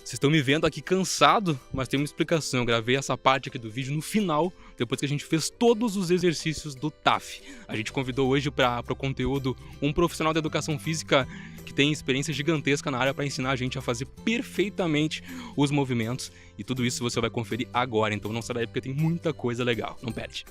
Vocês estão me vendo aqui cansado, mas tem uma explicação. Eu gravei essa parte aqui do vídeo no final, depois que a gente fez todos os exercícios do TAF. A gente convidou hoje para o conteúdo um profissional da educação física que tem experiência gigantesca na área para ensinar a gente a fazer perfeitamente os movimentos. E tudo isso você vai conferir agora, então não sai daí porque tem muita coisa legal. Não perde.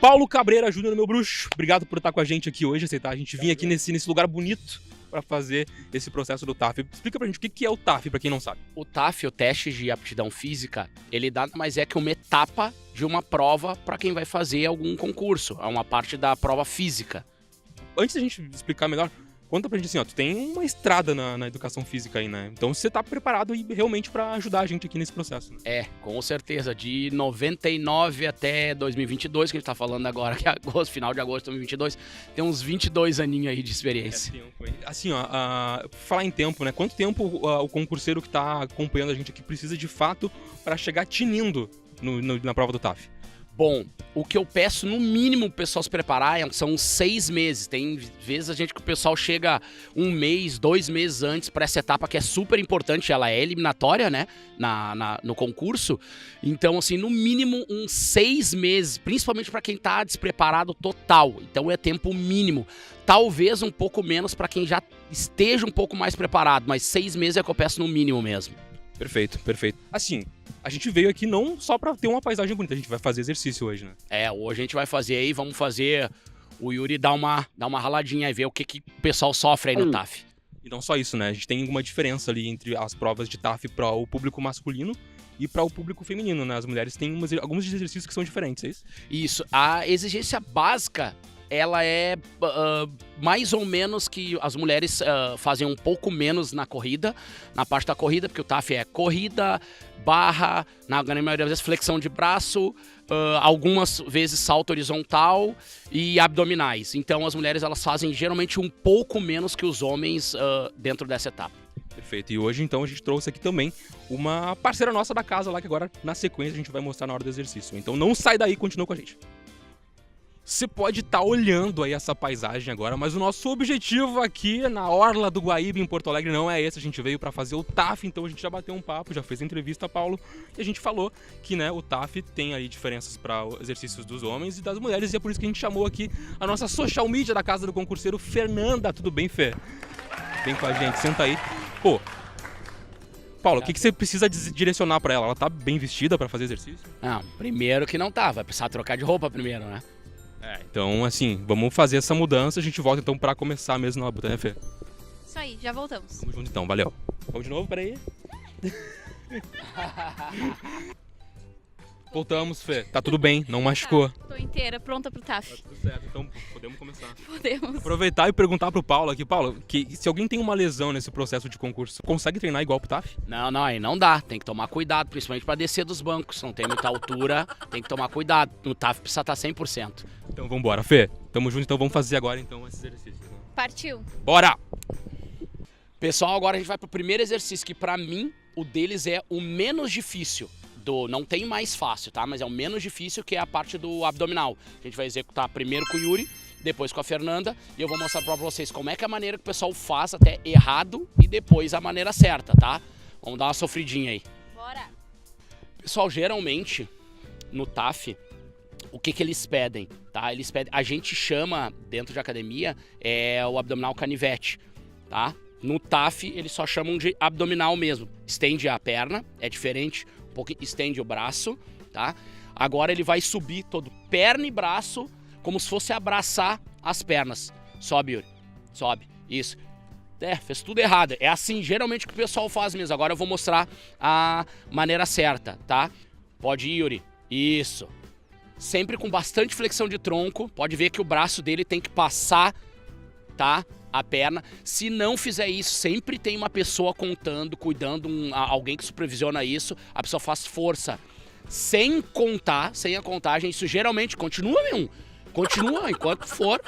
Paulo Cabreira Júnior, meu bruxo, obrigado por estar com a gente aqui hoje, aceitar a gente vir aqui nesse lugar bonito para fazer esse processo do TAF. Explica pra gente o que é o TAF, para quem não sabe. O TAF, o teste de aptidão física, ele nada mais é que uma etapa de uma prova para quem vai fazer algum concurso. É uma parte da prova física. Antes da gente explicar melhor, conta pra gente assim, ó, tu tem uma estrada na educação física aí, né? Então você tá preparado aí realmente para ajudar a gente aqui nesse processo, né? É, com certeza. De 99 até 2022, que a gente tá falando agora, que é agosto, final de agosto de 2022, tem uns 22 aninhos aí de experiência. Assim, ó, falar em tempo, né? Quanto tempo o concurseiro que tá acompanhando a gente aqui precisa de fato para chegar tinindo na prova do TAF? Bom, o que eu peço no mínimo pro pessoal se preparar são 6 meses. Tem vezes que o pessoal chega 1 mês, 2 meses antes para essa etapa que é super importante, ela é eliminatória, né, no concurso. Então, assim, no mínimo uns 6 meses, principalmente para quem tá despreparado total. Então é tempo mínimo. Talvez um pouco menos para quem já esteja um pouco mais preparado, mas 6 meses é o que eu peço no mínimo mesmo. Perfeito, perfeito. Assim, a gente veio aqui não só pra ter uma paisagem bonita, a gente vai fazer exercício hoje, né? É, hoje a gente vai fazer aí, vamos fazer o Yuri dar uma raladinha e ver o que o pessoal sofre aí no TAF. E não só isso, né? A gente tem uma diferença ali entre as provas de TAF para o público masculino e para o público feminino, né? As mulheres têm alguns exercícios que são diferentes, é isso? Isso. A exigência básica, ela é mais ou menos que as mulheres fazem um pouco menos na corrida, na parte da corrida, porque o TAF é corrida, barra, na maioria das vezes flexão de braço, algumas vezes salto horizontal e abdominais. Então as mulheres elas fazem geralmente um pouco menos que os homens dentro dessa etapa. Perfeito. E hoje, então, a gente trouxe aqui também uma parceira nossa da casa lá, que agora, na sequência, a gente vai mostrar na hora do exercício. Então não sai daí, continua com a gente. Você pode estar olhando aí essa paisagem agora, mas o nosso objetivo aqui na Orla do Guaíba, em Porto Alegre, não é esse. A gente veio para fazer o TAF, então a gente já bateu um papo, já fez a entrevista, Paulo, e a gente falou que, né, o TAF tem aí diferenças para exercícios dos homens e das mulheres, e é por isso que a gente chamou aqui a nossa social media da casa do concurseiro, Fernanda. Tudo bem, Fê? Vem com a gente, senta aí. Pô, Paulo, o que você precisa direcionar para ela? Ela tá bem vestida para fazer exercício? Não, primeiro que não tá, vai precisar trocar de roupa primeiro, né? Então, assim, vamos fazer essa mudança. A gente volta então pra começar mesmo na labuta, né, Fê? Isso aí, já voltamos. Vamos junto então, valeu. Vamos de novo, peraí. Voltamos, Fê. Tá tudo bem, não machucou. Tô inteira, pronta pro TAF. Tá tudo certo, então podemos começar. Podemos. Aproveitar e perguntar pro Paulo aqui, Paulo, que se alguém tem uma lesão nesse processo de concurso, consegue treinar igual pro TAF? Não, aí não dá. Tem que tomar cuidado, principalmente pra descer dos bancos. Não tem muita altura, tem que tomar cuidado. No TAF precisa estar 100%. Então vambora, Fê. Tamo junto, então vamos fazer agora então esses exercícios. Né? Partiu. Bora! Pessoal, agora a gente vai pro primeiro exercício, que pra mim, o deles é o menos difícil. Não tem mais fácil, tá? Mas é o menos difícil, que é a parte do abdominal. A gente vai executar primeiro com o Yuri, depois com a Fernanda, e eu vou mostrar pra vocês como é que é a maneira que o pessoal faz até errado e depois a maneira certa, tá? Vamos dar uma sofridinha aí. Bora. Pessoal, geralmente, no TAF, o que eles pedem, tá? Eles pedem, a gente chama, dentro de academia, o abdominal canivete, tá? No TAF, eles só chamam de abdominal mesmo. Estende a perna, é diferente, um pouco, estende o braço, tá? Agora ele vai subir todo, perna e braço, como se fosse abraçar as pernas. Sobe, Yuri. Sobe. Isso. Fez tudo errado. É assim, geralmente, que o pessoal faz mesmo. Agora eu vou mostrar a maneira certa, tá? Pode ir, Yuri. Isso. Sempre com bastante flexão de tronco. Pode ver que o braço dele tem que passar, tá? A perna. Se não fizer isso, sempre tem uma pessoa contando, cuidando, alguém que supervisiona isso. A pessoa faz força. Sem a contagem, isso geralmente continua mesmo. Continua enquanto for.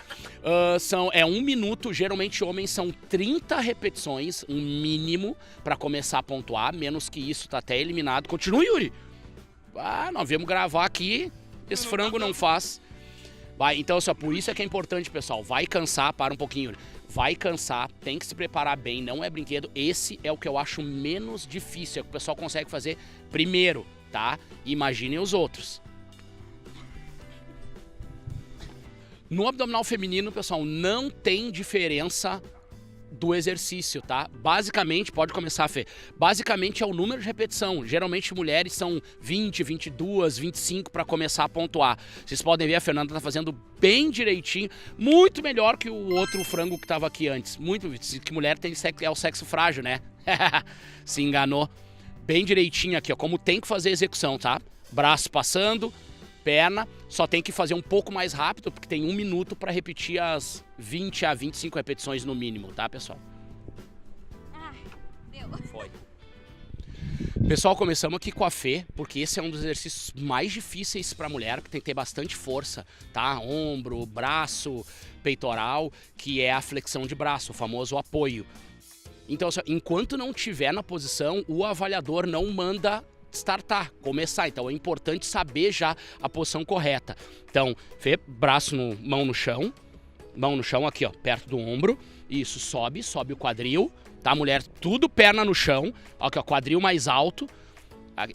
É 1 minuto, geralmente homens são 30 repetições, um mínimo, para começar a pontuar. Menos que isso, tá até eliminado. Continua, Yuri. Nós viemos gravar aqui, esse frango não faz. Vai, então, assim, por isso é que é importante, pessoal. Vai cansar, para um pouquinho. Vai cansar, tem que se preparar bem, não é brinquedo. Esse é o que eu acho menos difícil, é o que o pessoal consegue fazer primeiro, tá? Imaginem os outros. No abdominal feminino, pessoal, não tem diferença do exercício, tá? Basicamente, pode começar, Fê. Basicamente é o número de repetição. Geralmente mulheres são 20, 22, 25 para começar a pontuar. Vocês podem ver, a Fernanda tá fazendo bem direitinho, muito melhor que o outro frango que tava aqui antes. Muito, que mulher tem é o sexo frágil, né? Se enganou. Bem direitinho aqui, ó, como tem que fazer a execução, tá? Braço passando, perna, só tem que fazer um pouco mais rápido, porque tem 1 minuto para repetir as 20 a 25 repetições no mínimo, tá, pessoal? Ah, deu. Foi. Pessoal, começamos aqui com a Fê, porque esse é um dos exercícios mais difíceis para mulher, que tem que ter bastante força, tá? Ombro, braço, peitoral, que é a flexão de braço, o famoso apoio. Então, enquanto não tiver na posição, o avaliador não manda startar, começar. Então é importante saber já a posição correta. Então, Fê, braço mão no chão aqui, ó, perto do ombro. Isso, sobe o quadril, tá, mulher? Tudo perna no chão, aqui, ó, quadril mais alto.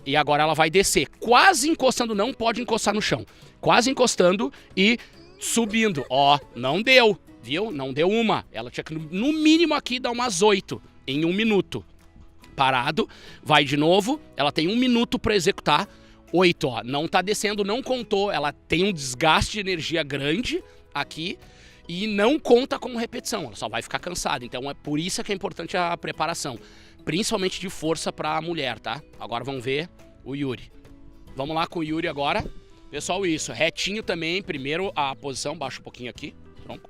E agora ela vai descer, quase encostando, não pode encostar no chão. Quase encostando e subindo. Ó, não deu, viu? Não deu uma. Ela tinha que, no mínimo aqui, dar umas 8 em 1 minuto. Parado, vai de novo, ela tem 1 minuto para executar, 8, ó, não tá descendo, não contou, ela tem um desgaste de energia grande aqui e não conta como repetição, ela só vai ficar cansada, então é por isso que é importante a preparação, principalmente de força para a mulher, tá? Agora vamos ver o Yuri. Vamos lá com o Yuri agora, pessoal, isso, retinho também, primeiro a posição, baixa um pouquinho aqui.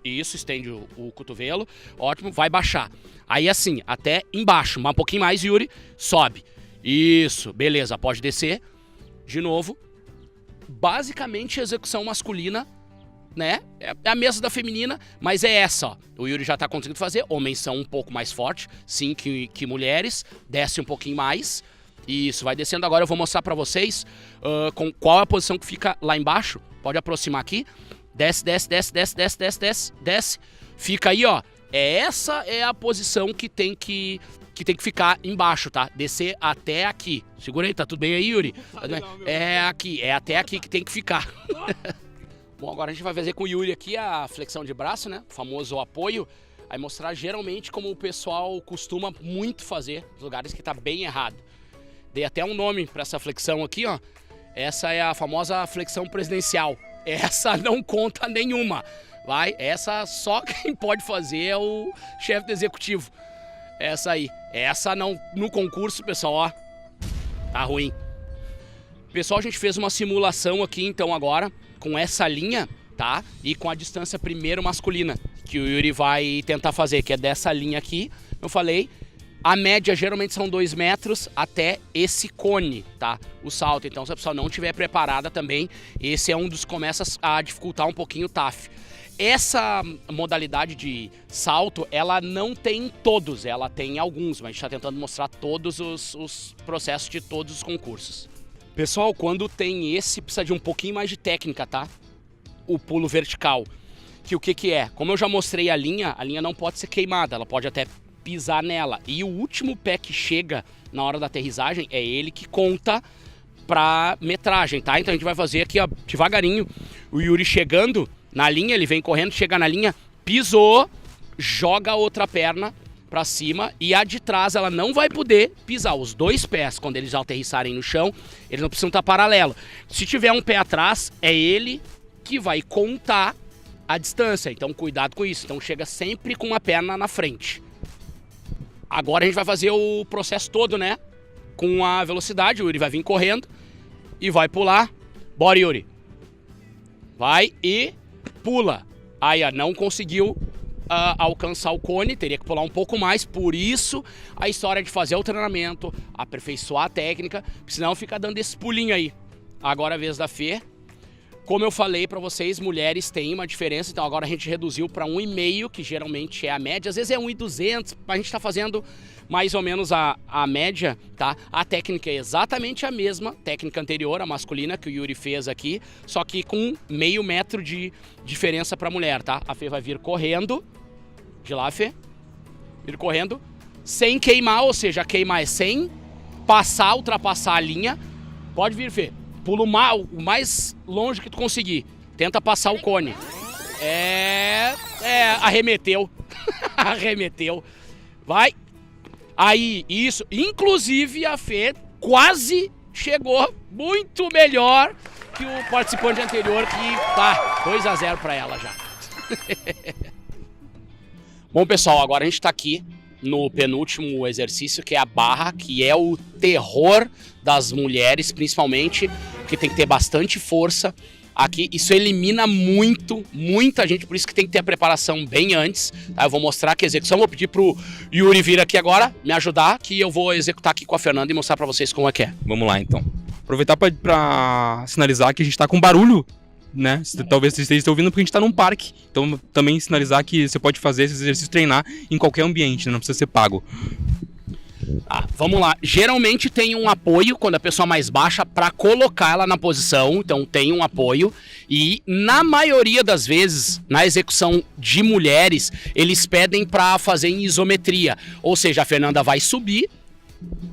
Isso, estende o cotovelo, ótimo, vai baixar. Aí assim, até embaixo, um pouquinho mais, Yuri, sobe. Isso, beleza, pode descer. De novo. Basicamente, a execução masculina, né, é a mesma da feminina, mas é essa, ó. O Yuri já tá conseguindo fazer, homens são um pouco mais fortes, sim, que mulheres, desce um pouquinho mais. Isso, vai descendo agora, eu vou mostrar pra vocês com qual é a posição que fica lá embaixo. Pode aproximar aqui. Desce, desce, desce, desce, desce, desce, desce, desce. Fica aí, ó. Essa é a posição que tem que ficar embaixo, tá? Descer até aqui. Segura aí, tá tudo bem aí, Yuri? É aqui, é até aqui que tem que ficar. Bom, agora a gente vai fazer com o Yuri aqui a flexão de braço, né? O famoso apoio. Aí mostrar geralmente como o pessoal costuma muito fazer, nos lugares que tá bem errado. Dei até um nome pra essa flexão aqui, ó. Essa é a famosa flexão presidencial. Essa não conta nenhuma, vai? Essa só quem pode fazer é o chefe do executivo. Essa aí. Essa não, no concurso, pessoal, ó, tá ruim. Pessoal, a gente fez uma simulação aqui, então, agora, com essa linha, tá? E com a distância primeiro masculina, que o Yuri vai tentar fazer, que é dessa linha aqui, eu falei. A média geralmente são 2 metros até esse cone, tá? O salto. Então, se a pessoa não estiver preparada também, esse é um dos que começa a dificultar um pouquinho o TAF. Essa modalidade de salto, ela não tem todos, ela tem alguns, mas a gente está tentando mostrar todos os processos de todos os concursos. Pessoal, quando tem esse, precisa de um pouquinho mais de técnica, tá? O pulo vertical. Que o que é? Como eu já mostrei a linha não pode ser queimada, ela pode até pisar nela. E o último pé que chega na hora da aterrissagem é ele que conta pra metragem, tá? Então a gente vai fazer aqui, ó, devagarinho. O Yuri chegando na linha, ele vem correndo, chega na linha, pisou, joga a outra perna pra cima e a de trás ela não vai poder pisar. Os 2 pés, quando eles aterrissarem no chão, eles não precisam estar paralelo. Se tiver um pé atrás, é ele que vai contar a distância. Então cuidado com isso. Então chega sempre com uma perna na frente. Agora a gente vai fazer o processo todo, né? Com a velocidade, o Yuri vai vir correndo e vai pular. Bora, Yuri. Vai e pula. Aí, ó, não conseguiu alcançar o cone, teria que pular um pouco mais. Por isso, a história de fazer o treinamento, aperfeiçoar a técnica, senão fica dando esse pulinho aí. Agora a vez da Fê. como eu falei para vocês, mulheres têm uma diferença, então agora a gente reduziu para 1,5, que geralmente é a média, às vezes é 1,200, a gente está fazendo mais ou menos a média, tá? A técnica é exatamente a mesma, técnica anterior, a masculina, que o Yuri fez aqui, só que com meio metro de diferença para mulher, tá? A Fê vai vir correndo, de lá, Fê, vir correndo, sem queimar, ou seja, queimar é sem ultrapassar a linha, pode vir, Fê. Pula o mais longe que tu conseguir. Tenta passar o cone. Arremeteu. Arremeteu. Vai. Aí, isso. Inclusive, a Fê quase chegou muito melhor que o participante anterior, que tá 2-0 pra ela já. Bom, pessoal, agora a gente tá aqui no penúltimo exercício, que é a barra, que é o terror das mulheres, principalmente, porque tem que ter bastante força aqui. Isso elimina muita gente, por isso que tem que ter a preparação bem antes, tá? Eu vou mostrar aqui a execução, vou pedir pro Yuri vir aqui agora, me ajudar, que eu vou executar aqui com a Fernanda e mostrar pra vocês como é que é. Vamos lá, então. Aproveitar pra sinalizar que a gente tá com barulho, né? Talvez vocês estejam ouvindo porque a gente tá num parque. Então também sinalizar que você pode fazer esse exercício, treinar em qualquer ambiente, né? Não precisa ser pago. Vamos lá. Geralmente tem um apoio quando a pessoa mais baixa para colocar ela na posição. Então tem um apoio. E na maioria das vezes, na execução de mulheres, eles pedem para fazer em isometria. Ou seja, a Fernanda vai subir,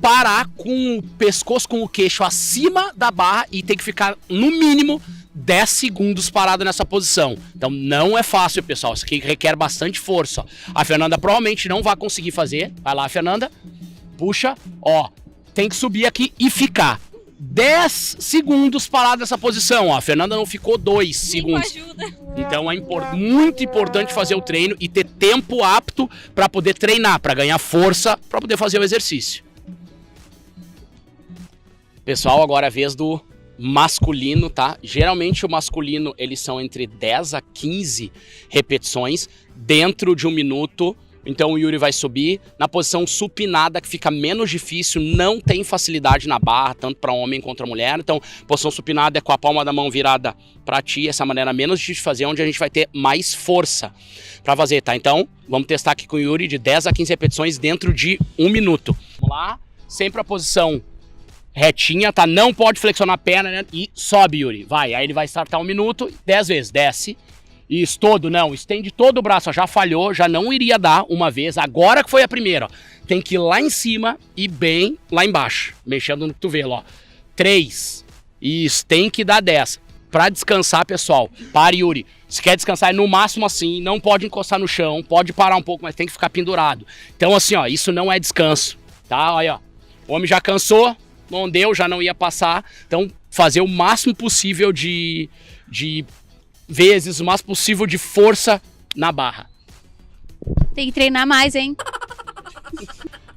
parar com o pescoço, com o queixo acima da barra e tem que ficar no mínimo 10 segundos parado nessa posição. Então não é fácil, pessoal. Isso aqui requer bastante força. A Fernanda provavelmente não vai conseguir fazer. Vai lá, Fernanda. Puxa. Ó, tem que subir aqui e ficar 10 segundos parado nessa posição. Ó, a Fernanda não ficou 2 segundos. Então é muito importante fazer o treino e ter tempo apto para poder treinar, para ganhar força, para poder fazer o exercício. Pessoal, agora é a vez do masculino, tá? Geralmente o masculino, eles são entre 10 a 15 repetições dentro de 1 minuto. Então o Yuri vai subir na posição supinada, que fica menos difícil, não tem facilidade na barra, tanto para homem quanto para mulher. Então, posição supinada é com a palma da mão virada para ti, essa maneira menos difícil de fazer, onde a gente vai ter mais força para fazer, tá? Então, vamos testar aqui com o Yuri de 10 a 15 repetições dentro de 1 minuto. Vamos lá, sempre a posição retinha, tá? Não pode flexionar a perna, né? E sobe, Yuri. Vai. Aí ele vai startar 1 minuto, 10 vezes. Desce. Isso, todo, não. Estende todo o braço. Ó, já falhou, já não iria dar uma vez. Agora que foi a primeira, ó. Tem que ir lá em cima e bem lá embaixo. Mexendo no cotovelo, ó. 3. Isso, tem que dar 10. Pra descansar, pessoal, pare, Yuri. Se quer descansar, é no máximo assim. Não pode encostar no chão. Pode parar um pouco, mas tem que ficar pendurado. Então, assim, ó, isso não é descanso. Tá? Olha, ó. O homem já cansou. Não deu, já não ia passar. Então, fazer o máximo possível de vezes, o máximo possível de força na barra. Tem que treinar mais, hein?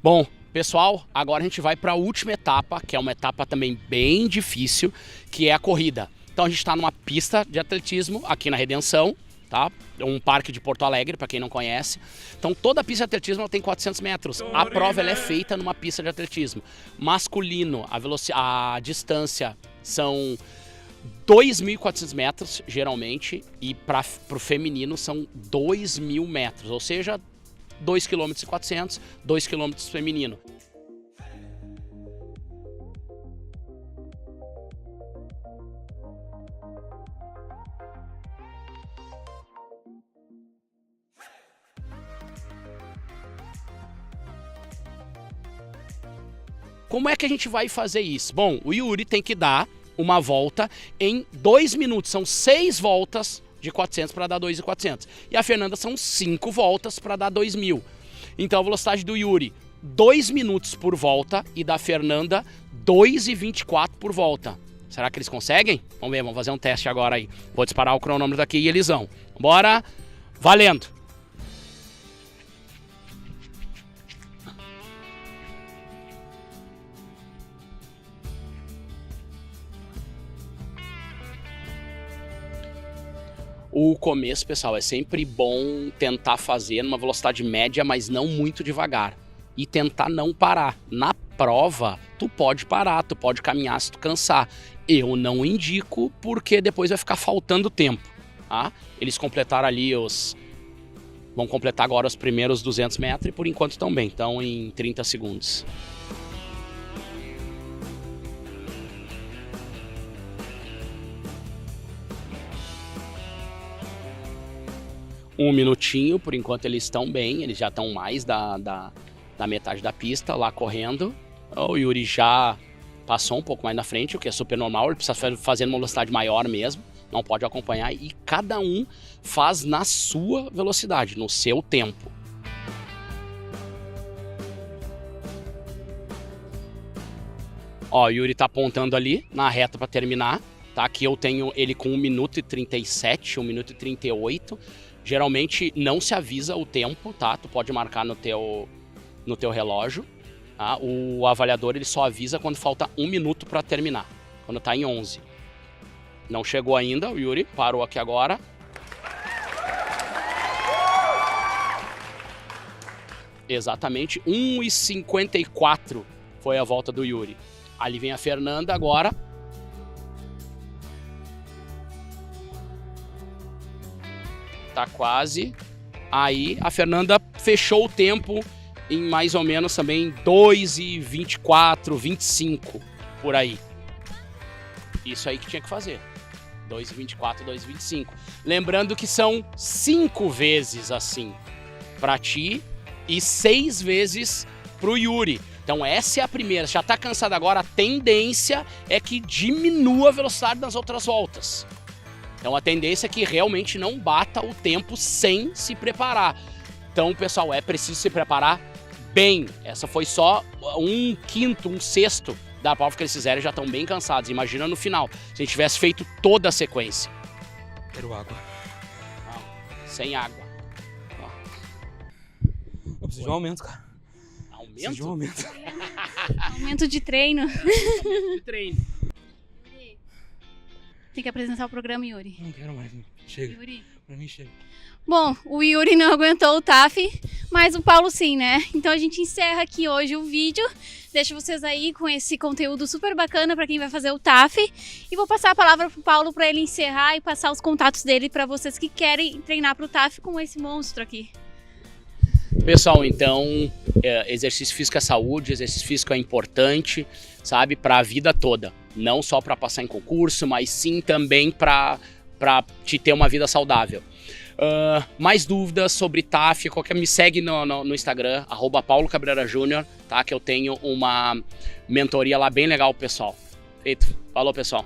Bom, pessoal, agora a gente vai para a última etapa, que é uma etapa também bem difícil, que é a corrida. Então, a gente está numa pista de atletismo aqui na Redenção, tá? Um parque de Porto Alegre, para quem não conhece. Então, toda a pista de atletismo ela tem 400 metros. A prova ela é feita numa pista de atletismo. Masculino, a distância são 2.400 metros, geralmente, e para o feminino são 2.000 metros, ou seja, 2,4 km, 2 km feminino. Como é que a gente vai fazer isso? Bom, o Yuri tem que dar uma volta em 2 minutos. São 6 voltas de 400 para dar 2.400. E a Fernanda são 5 voltas para dar 2.000. Então a velocidade do Yuri, 2 minutos por volta, e da Fernanda, 2,24 por volta. Será que eles conseguem? Vamos ver, vamos fazer um teste agora aí. Vou disparar o cronômetro aqui e eles vão. Bora, valendo! O começo, pessoal, é sempre bom tentar fazer numa velocidade média, mas não muito devagar. E tentar não parar. Na prova, tu pode parar, tu pode caminhar se tu cansar. Eu não indico, porque depois vai ficar faltando tempo, tá? Eles completaram ali vão completar agora os primeiros 200 metros e por enquanto estão bem, estão em 30 segundos. Um minutinho, por enquanto eles estão bem, eles já estão mais da metade da pista lá correndo. O Yuri já passou um pouco mais na frente, o que é super normal, ele precisa fazer uma velocidade maior mesmo, não pode acompanhar, e cada um faz na sua velocidade, no seu tempo. Ó, o Yuri tá apontando ali na reta para terminar, tá? Aqui eu tenho ele com 1 minuto e 37, 1 minuto e 38. Geralmente não se avisa o tempo, tá? Tu pode marcar no teu relógio. Tá? O avaliador ele só avisa quando falta 1 minuto para terminar, quando tá em 11. Não chegou ainda, o Yuri parou aqui agora. Exatamente, 1:54 foi a volta do Yuri. Ali vem a Fernanda agora. Tá quase. Aí a Fernanda fechou o tempo em mais ou menos também 2:24, 25 por aí. Isso aí que tinha que fazer. 2:24, 2:25. Lembrando que são 5 vezes assim pra ti e 6 vezes pro Yuri. Então essa é a primeira. Já tá cansado agora, a tendência é que diminua a velocidade nas outras voltas. Então a tendência é que realmente não bata o tempo sem se preparar. Então, pessoal, é preciso se preparar bem. Essa foi só 1/5, 1/6 da prova que eles fizeram e já estão bem cansados. Imagina no final, se a gente tivesse feito toda a sequência. Quero água. Não, sem água. Ó. Eu preciso de um aumento, cara. Preciso de um Aumento? aumento. Aumento de treino. De treino. Tem que apresentar o programa, Yuri. Não quero mais. Chega. Yuri. Pra mim chega. Bom, o Yuri não aguentou o TAF, mas o Paulo sim, né? Então a gente encerra aqui hoje o vídeo. Deixo vocês aí com esse conteúdo super bacana para quem vai fazer o TAF. E vou passar a palavra pro Paulo para ele encerrar e passar os contatos dele para vocês que querem treinar pro TAF com esse monstro aqui. Pessoal, então, exercício físico é saúde, exercício físico é importante, sabe, para a vida toda. Não só para passar em concurso, mas sim também para te ter uma vida saudável. Mais dúvidas sobre TAF, me segue no Instagram, @PauloCabreiraJúnior, tá? Que eu tenho uma mentoria lá bem legal, pessoal. Feito. Falou, pessoal.